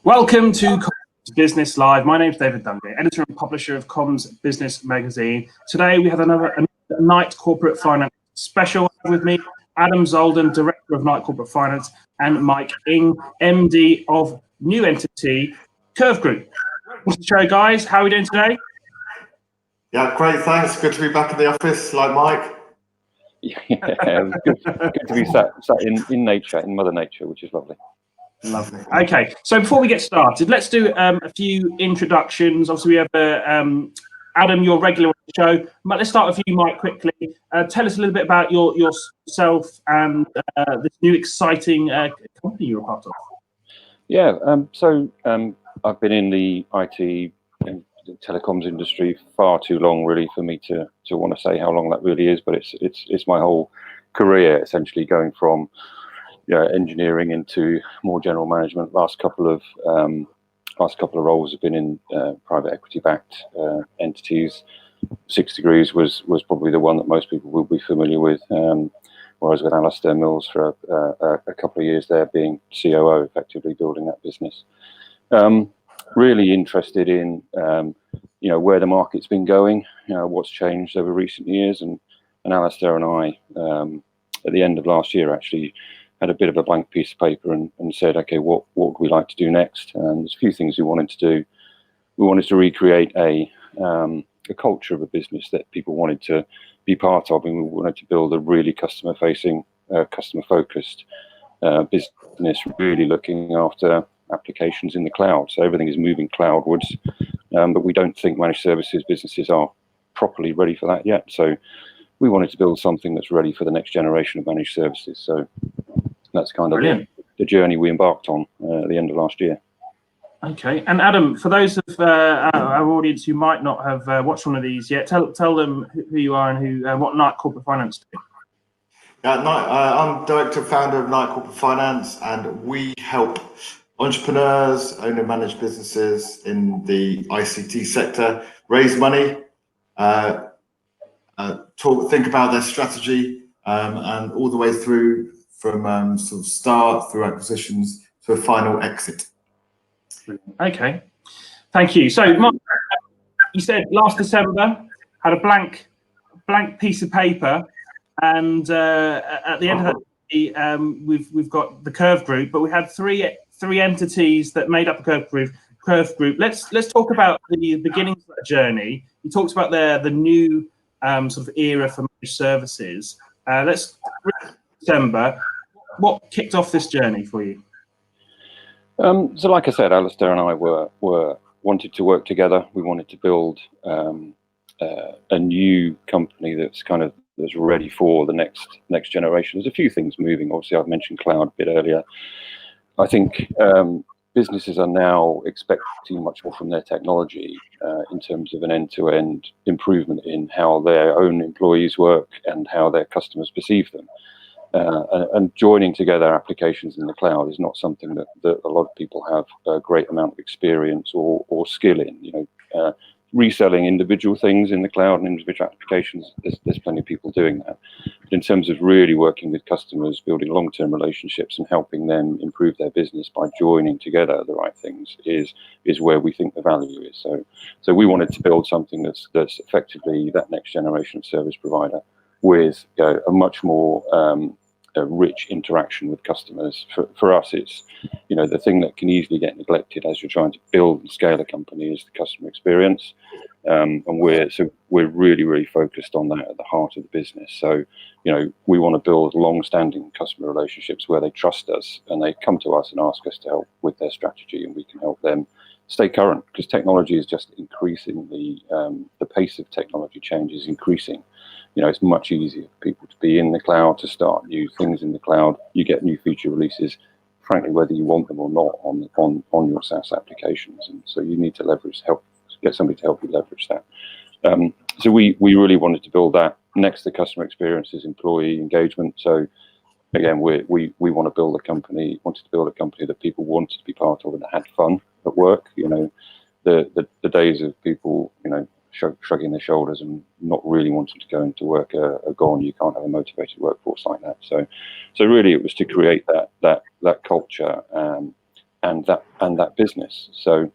Welcome to Comms Business Live. My name is David Dungay, editor and publisher of Comms Business Magazine. Today we have another Night Corporate Finance special with me, Adam Zoldan, Director of Night Corporate Finance, and Mike Ing, MD of new entity, Kerv Group. Welcome to the show, guys. How are we doing today? Yeah, great, thanks. Good to be back in the office, like Mike. Yeah, good to be sat in nature, in Mother Nature, which is lovely. Lovely. Okay, so before we get started, let's do a few introductions. Obviously, we have Adam, you're regular on the show. Let's start with you, Mike, quickly. Tell us a little bit about yourself and this new exciting company you're a part of. Yeah, I've been in the IT and telecoms industry far too long, really, for me to want to say how long that really is. But it's my whole career, essentially, going from engineering into more general management. Last couple of roles have been in private equity-backed entities. 6 Degrees was probably the one that most people will be familiar with. Whereas with Alistair Mills for a couple of years there, being COO, effectively building that business. Really interested in where the market's been going, what's changed over recent years, and Alistair and I at the end of last year actually had a bit of a blank piece of paper and said, okay, what would we like to do next? There's a few things we wanted to do. We wanted to recreate a culture of a business that people wanted to be part of, and we wanted to build a really customer-facing, customer-focused business, really looking after applications in the cloud. So everything is moving cloudwards, but we don't think managed services businesses are properly ready for that yet. So we wanted to build something that's ready for the next generation of managed services. So that's kind of the journey we embarked on at the end of last year. Okay, and Adam, for those of our audience who might not have watched one of these yet, tell them who you are and what Night Corporate Finance do. I'm director and founder of Night Corporate Finance, and we help entrepreneurs, owner managed businesses in the ICT sector raise money, think about their strategy, and all the way through from sort of start through acquisitions to a final exit. Okay, thank you. So, Mark, you said last December had a blank piece of paper, and at the end of that, we've got the Kerv Group, but we had three entities that made up the Kerv Group. Let's talk about the beginnings of that journey. You talked about the new sort of era for managed services. December, what kicked off this journey for you? So like I said, Alistair and I wanted to work together. We wanted to build a new company that's ready for the next generation. There's a few things moving. Obviously, I've mentioned cloud a bit earlier. I think businesses are now expecting much more from their technology in terms of an end-to-end improvement in how their own employees work and how their customers perceive them. And joining together applications in the cloud is not something that a lot of people have a great amount of experience or skill in. Reselling individual things in the cloud and individual applications, there's plenty of people doing that. But in terms of really working with customers, building long-term relationships and helping them improve their business by joining together the right things is where we think the value is. So we wanted to build something that's effectively that next generation of service provider with a much more rich interaction with customers. For us, it's the thing that can easily get neglected as you're trying to build and scale a company is the customer experience, and we're really focused on that at the heart of the business. So we want to build long-standing customer relationships where they trust us and they come to us and ask us to help with their strategy, and we can help them stay current, because technology is just increasing. The pace of technology change is increasing. It's much easier for people to be in the cloud, to start new things in the cloud. You get new feature releases, frankly, whether you want them or not, on your SaaS applications. And so you need to get somebody to help you leverage that. So we really wanted to build that. Next to customer experiences, employee engagement. So again, we want to build a company. Wanted to build a company that people wanted to be part of and that had fun at work. The days of people shrugging their shoulders and not really wanting to go into work are gone. You can't have a motivated workforce like that. So really, it was to create that culture and that that business. So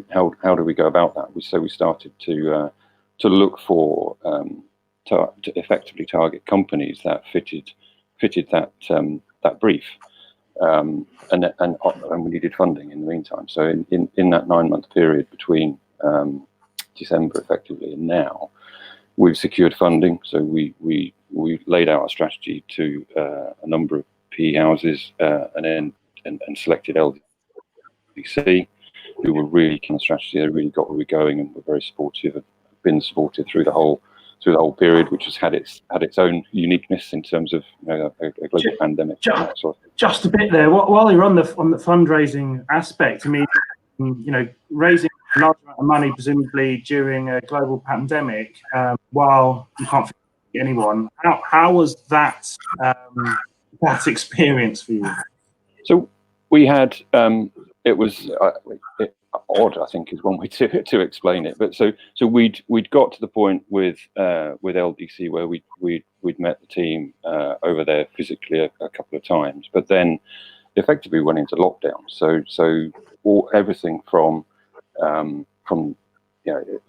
how do we go about that? We started to look for to effectively target companies that fitted that brief, and we needed funding in the meantime. So in that 9-month period between December effectively and now, we've secured funding. So we laid out our strategy to a number of PE houses and selected LDC, who were really keen on strategy. They really got where we're going and were very supportive. Have been supportive through the whole period, which has had its own uniqueness in terms of a global pandemic. Just a bit there. While you're on the fundraising aspect, I mean, raising a large amount of money presumably during a global pandemic, while you can't fit anyone. How was that experience for you? So we had it was odd, I think, is one way to explain it. But so we'd got to the point with LDC where we'd met the team over there physically a couple of times, but then effectively went into lockdown. So everything from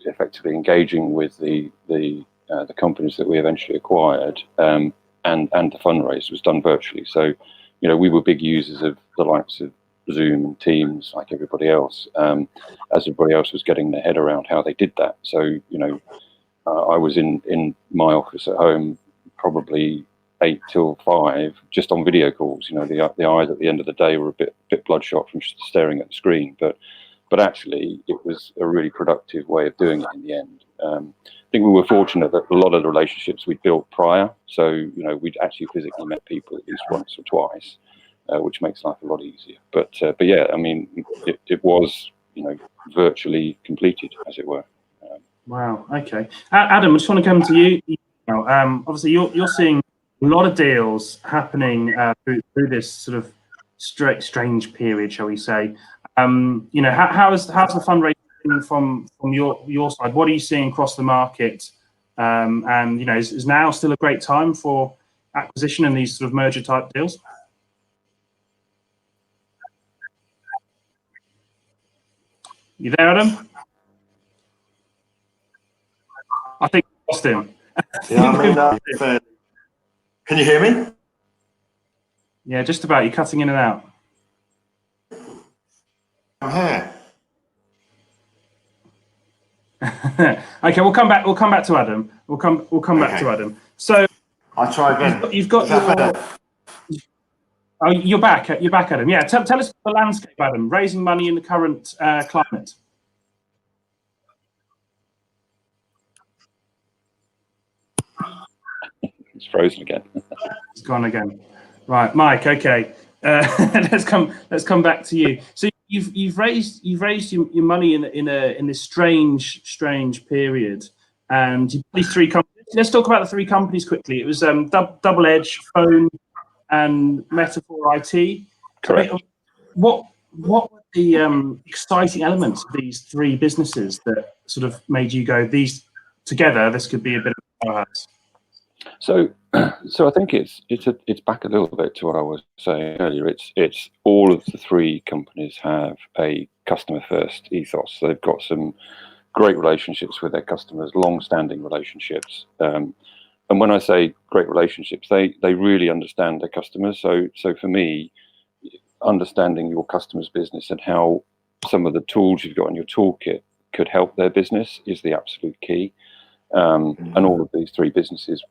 effectively engaging with the companies that we eventually acquired and the fundraise was done virtually. So we were big users of the likes of Zoom and Teams, like everybody else, as everybody else was getting their head around how they did that. So I was in my office at home probably 8 till 5 just on video calls. The eyes at the end of the day were a bit bloodshot from just staring at the screen, but actually it was a really productive way of doing it in the end. I think we were fortunate that a lot of the relationships we'd built prior, so we'd actually physically met people at least once or twice, which makes life a lot easier. But yeah, I mean, it was virtually completed, as it were. Wow. Okay, Adam, I just want to come to you. Obviously, you're seeing a lot of deals happening through this sort of strange period, shall we say? How's the fundraising from your side? What are you seeing across the market? And is now still a great time for acquisition and these sort of merger type deals? You there, Adam? I think we lost him. Yeah, can you hear me? Yeah, just about. You're cutting in and out. I'm here. Okay, we'll come back. We'll come back to Adam. We'll come back to Adam. So I'll try again. You've got Oh, you're back. You're back, Adam. Yeah, tell us the landscape, Adam. Raising money in the current climate. It's frozen again. It's gone again. Right, Mike. Okay, let's come back to you. So you've raised your money in this strange period, and these 3 companies. Let's talk about the 3 companies quickly. It was DoubleEdge, Foehn, and Metaphor IT. Correct. What were the exciting elements of these 3 businesses that sort of made you go, these together, this could be a bit of a powerhouse? So I think it's back a little bit to what I was saying earlier. It's all of the 3 companies have a customer first ethos. So they've got some great relationships with their customers, long-standing relationships. And when I say great relationships, they really understand their customers. So for me, understanding your customer's business and how some of the tools you've got in your toolkit could help their business is the absolute key. And all of these 3 businesses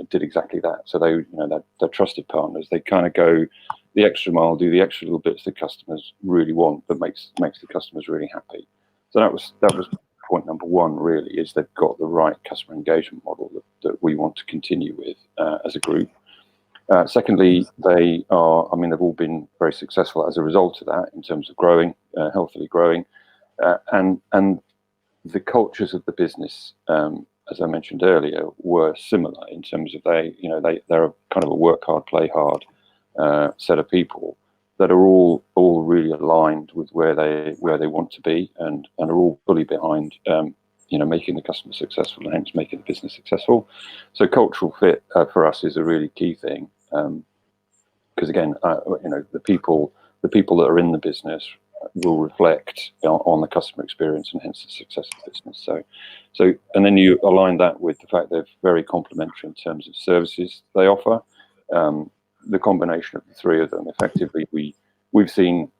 did exactly that. So they're trusted partners. They kind of go the extra mile, do the extra little bits that customers really want, but makes the customers really happy. So that was point number 1. Really, is they've got the right customer engagement model that we want to continue with as a group. Secondly, they've all been very successful as a result of that in terms of growing, healthily growing, and the cultures of the business, as I mentioned earlier, were similar in terms of they're kind of a work hard, play hard set of people that are all really aligned with where they want to be and are all fully behind making the customer successful and hence making the business successful. So cultural fit for us is a really key thing because again, the the people that are in the business will reflect on the customer experience and hence the success of the business. So and then you align that with the fact they're very complementary in terms of services they offer. The combination of the three of them, effectively, we've seen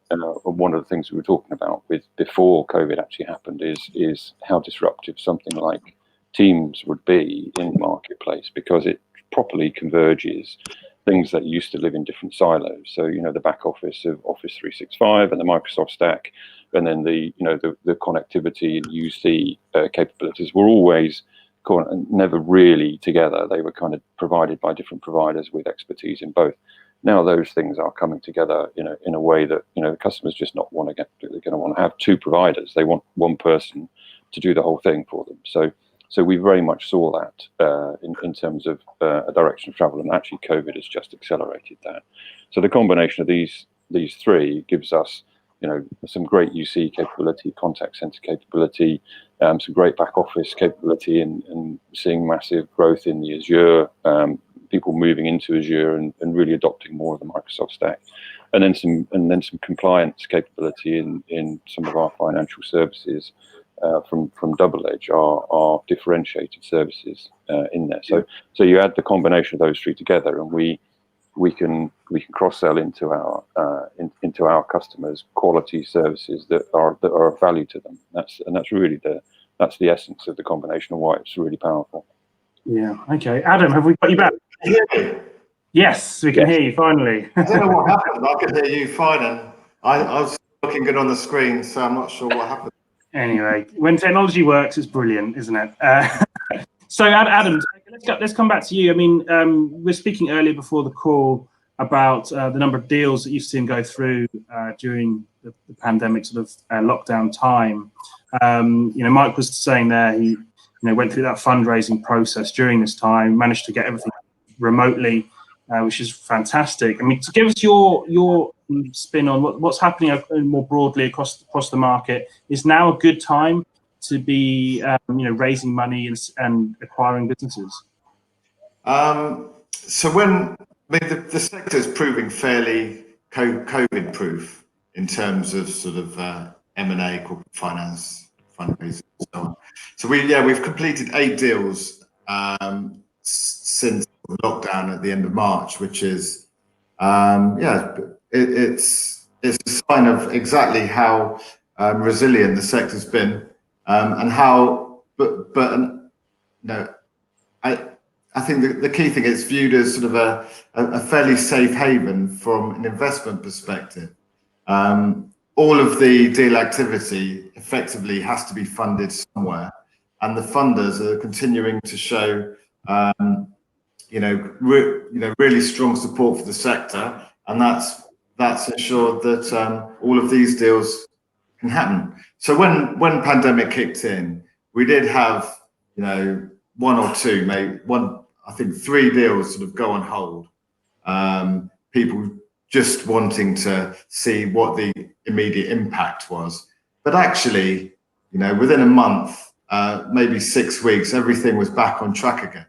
one of the things we were talking about with before COVID actually happened is how disruptive something like Teams would be in the marketplace, because it properly converges things that used to live in different silos. So, you know, the back office of Office 365 and the Microsoft stack, and then the connectivity and UC capabilities were always never really together. They were kind of provided by different providers with expertise in both. Now those things are coming together, in a way that, the customers just not want to they're going to want to have two providers. They want one person to do the whole thing for them. So we very much saw that in terms of a direction of travel, and actually COVID has just accelerated that. So the combination of these three gives us, some great UC capability, contact center capability, some great back office capability, and seeing massive growth in the Azure, people moving into Azure and really adopting more of the Microsoft stack, and then some compliance capability in some of our financial services. From DoubleEdge are differentiated services in there. So you add the combination of those three together, and we can cross sell into our customers quality services that are of value to them. That's really the essence of the combination of why it's really powerful. Yeah. Okay, Adam, have we got you back? Yes, we can hear you finally. I don't know what happened. I could hear you fine, and I was looking good on the screen, so I'm not sure what happened. Anyway, when technology works, it's brilliant, isn't it? So, Adam, let's come back to you. I mean, we were speaking earlier before the call about the number of deals that you've seen go through during the pandemic sort of lockdown time. Mike was saying there he went through that fundraising process during this time, managed to get everything remotely, which is fantastic. I mean, to give us your spin on what's happening more broadly across the market, is now a good time to be raising money and acquiring businesses? So the sector is proving fairly COVID proof in terms of sort of M&A, corporate finance, fundraising, and so on. So we've completed 8 deals since lockdown at the end of March, which is it's a sign of exactly how resilient the sector's been, and how I think the key thing is viewed as sort of a fairly safe haven from an investment perspective. All of the deal activity effectively has to be funded somewhere, and the funders are continuing to show really strong support for the sector, and that's ensured that all of these deals can happen. So when pandemic kicked in, we did have one or two, maybe I think 3 deals sort of go on hold. People just wanting to see what the immediate impact was, but actually, within a month, maybe 6 weeks, everything was back on track again.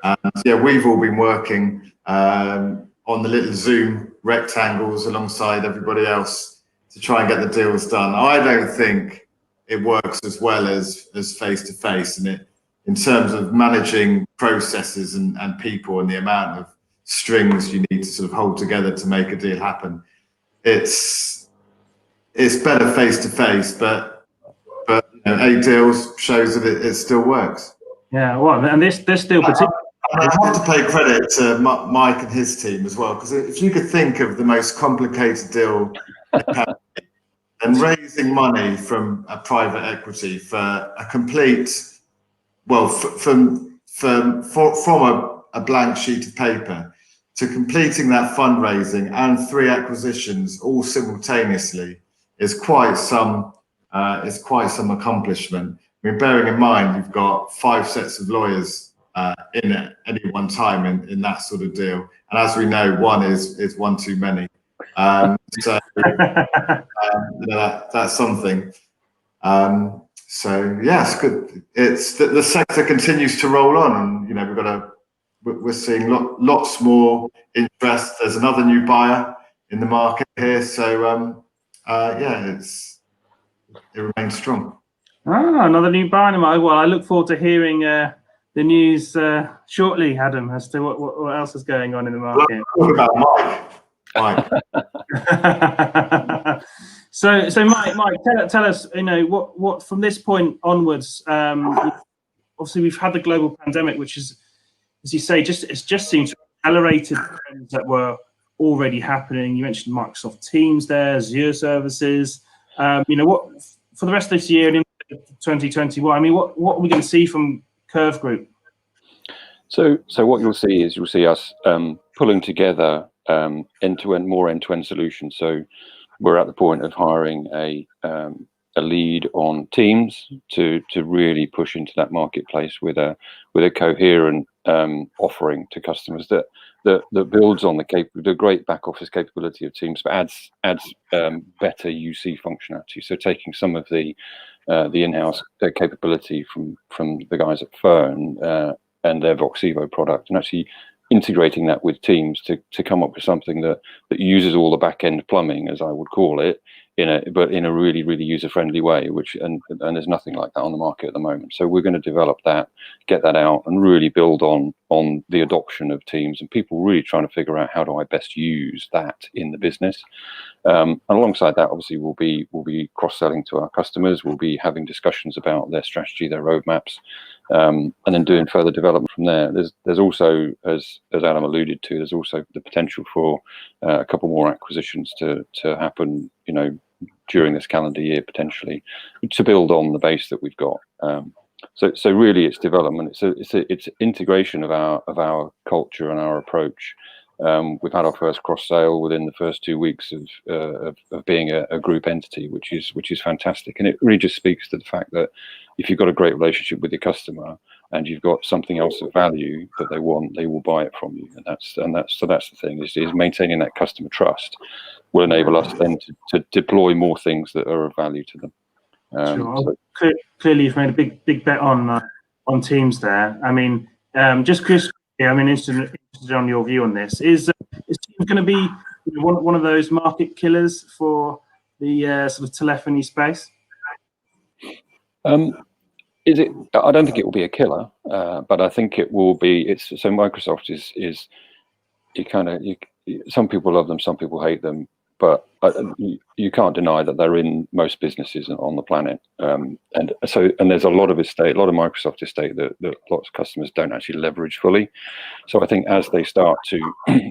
And we've all been working on the little Zoom rectangles alongside everybody else to try and get the deals done. I don't think it works as well as face to face, and in terms of managing processes and people and the amount of strings you need to sort of hold together to make a deal happen. It's better face to face, but 8 deals shows that it still works. Yeah, well, and this still particularly. I have to pay credit to Mike and his team as well, because if you could think of the most complicated deal and raising money from a private equity for a complete, from a blank sheet of paper to completing that fundraising and 3 acquisitions all simultaneously is quite some accomplishment. I mean, bearing in mind you've got 5 sets of lawyers in at any one time in that sort of deal, and as we know, one is one too many. So that's something. So yes, good. It's the sector continues to roll on, and we're seeing lots more interest. There's another new buyer in the market here. So yeah, it remains strong. Ah, another new buyer. Well, I look forward to hearing the news shortly, Adam, as to what else is going on in the market. What about Mike? So Mike, tell us, what from this point onwards. Obviously, we've had the global pandemic, which is, as you say, it's just seems to have accelerated trends that were already happening. You mentioned Microsoft Teams there, Azure services. What for the rest of this year and into 2021? I mean, what are we going to see from Kerv Group? So what you'll see us pulling together more end-to-end solutions. So we're at the point of hiring a lead on Teams to really push into that marketplace with a coherent offering to customers that builds on the great back office capability of Teams, but adds better UC functionality. So taking some of the in-house capability from the guys at Foehn and their Voxevo product, and actually integrating that with Teams to come up with something that uses all the back end plumbing, as I would call it, but in a really, really user-friendly way, and there's nothing like that on the market at the moment. So we're going to develop that, get that out, and really build on the adoption of Teams, and people really trying to figure out how do I best use that in the business. And alongside that, obviously, we'll be cross-selling to our customers. We'll be having discussions about their strategy, their roadmaps, and then doing further development from there. There's also, as Adam alluded to, there's also the potential for a couple more acquisitions to happen, during this calendar year, potentially, to build on the base that we've got. So really, it's development. It's integration of our culture and our approach. We've had our first cross sale within the first 2 weeks of being a group entity, which is fantastic, and it really just speaks to the fact that if you've got a great relationship with your customer and you've got something else of value that they want, they will buy it from you, and that's the thing is maintaining that customer trust will enable us then to deploy more things that are of value to them. Sure. So clearly, you've made a big bet on Teams there. I mean, just Chris, I'm interested on your view on this. Is Teams going to be one of those market killers for the sort of telephony space? Is it? I don't think it will be a killer, but I think it will be. So Microsoft is some people love them, some people hate them, but you can't deny that they're in most businesses on the planet, and there's a lot of Microsoft estate that lots of customers don't actually leverage fully. So I think as they start to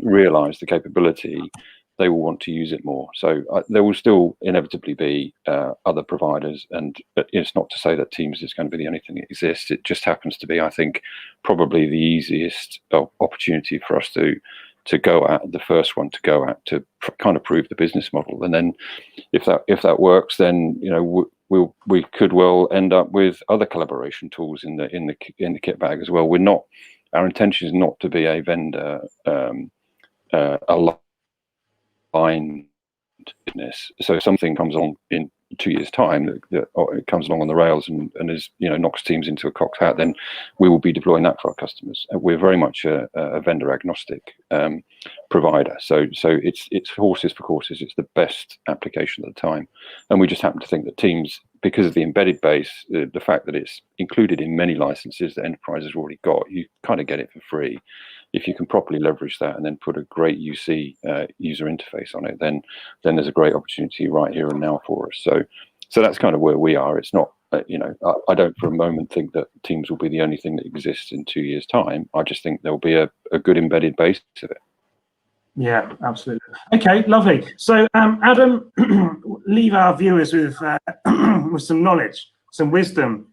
realize the capability, they will want to use it more. So there will still inevitably be other providers, and it's not to say that Teams is going to be the only thing that exists. It just happens to be, I think, probably the easiest opportunity for us to go at, the first one to go at, to kind of prove the business model. And then if that works, then we could well end up with other collaboration tools in the kit bag as well. Our intention is not to be a vendor aligned business. So if something comes on in 2 years' time that it comes along on the rails and is knocks Teams into a cocked hat, then we will be deploying that for our customers. We're very much a vendor agnostic provider. So it's horses for courses. It's the best application at the time, and we just happen to think that Teams, because of the embedded base, the fact that it's included in many licenses that enterprise has already got, you kind of get it for free. If you can properly leverage that and then put a great UC user interface on it, then there's a great opportunity right here and now for us. So that's kind of where we are. It's not, I don't for a moment think that Teams will be the only thing that exists in 2 years' time. I just think there'll be a good embedded base of it. Yeah, absolutely. Okay, lovely. So Adam, leave our viewers with some knowledge, some wisdom.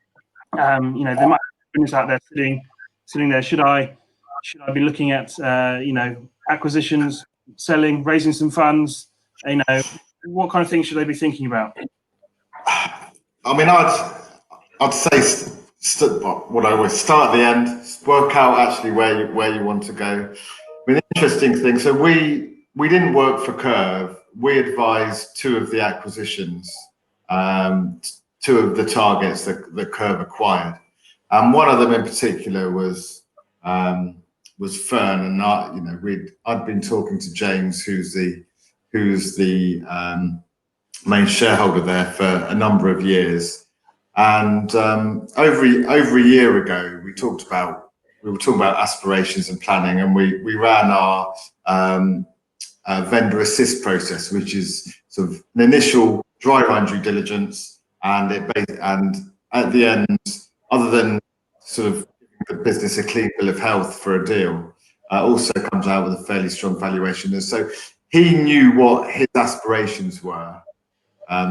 There might be business out there sitting there. Should I be looking at acquisitions, selling, raising some funds? What kind of things should they be thinking about? I mean, I'd say what I always start at the end, work out actually where you want to go. I mean, interesting thing. So we didn't work for Kerv. We advised two of the acquisitions, two of the targets that Kerv acquired, and one of them in particular was Foehn. And I'd been talking to James, who's the who's the main shareholder there for a number of years. And over a year ago, we were talking about aspirations and planning, and we ran our vendor assist process, which is sort of an initial dry run due diligence, and at the end, other than sort of giving the business a clean bill of health for a deal, also comes out with a fairly strong valuation. And so he knew what his aspirations were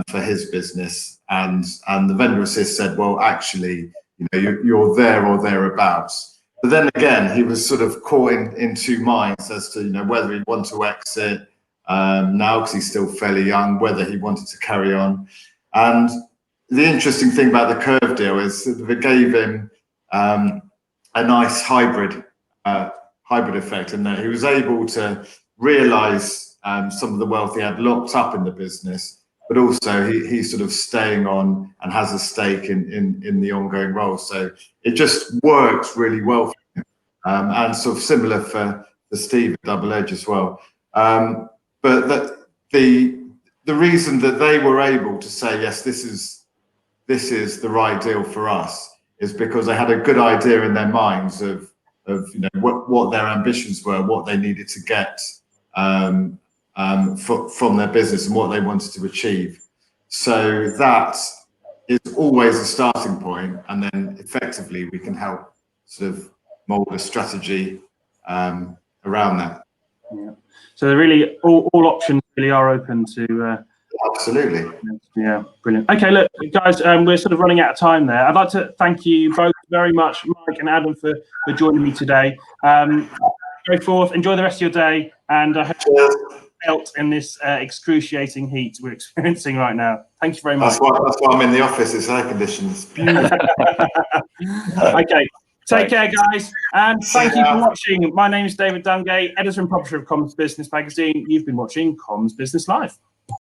for his business, and the vendor assist said, well, actually, you're there or thereabouts. But then again, he was sort of caught in two minds as to whether he'd want to exit now because he's still fairly young, whether he wanted to carry on. And the interesting thing about the Kerv deal is that it gave him a nice hybrid effect, in that he was able to realise some of the wealth he had locked up in the business, but also he's sort of staying on and has a stake in the ongoing role. So it just works really well for him, and sort of similar for Steve at DoubleEdge as well. But the reason that they were able to say, yes, this is the right deal for us, is because they had a good idea in their minds of what their ambitions were, what they needed to get from their business and what they wanted to achieve. So that is always a starting point, and then effectively we can help sort of mold a strategy around that. Yeah. So they're really all options really are open to. Absolutely. Yeah, brilliant. Okay, look, guys, we're sort of running out of time there. I'd like to thank you both very much, Mike and Adam, for joining me today. Go forth, enjoy the rest of your day, and I hope you felt in this excruciating heat we're experiencing right now. Thank you very much. That's why I'm in the office. It's air conditioned. It's beautiful. Okay, take care, guys, and thank you for watching. My name is David Dungay, editor and publisher of Comms Business Magazine. You've been watching Comms Business Live.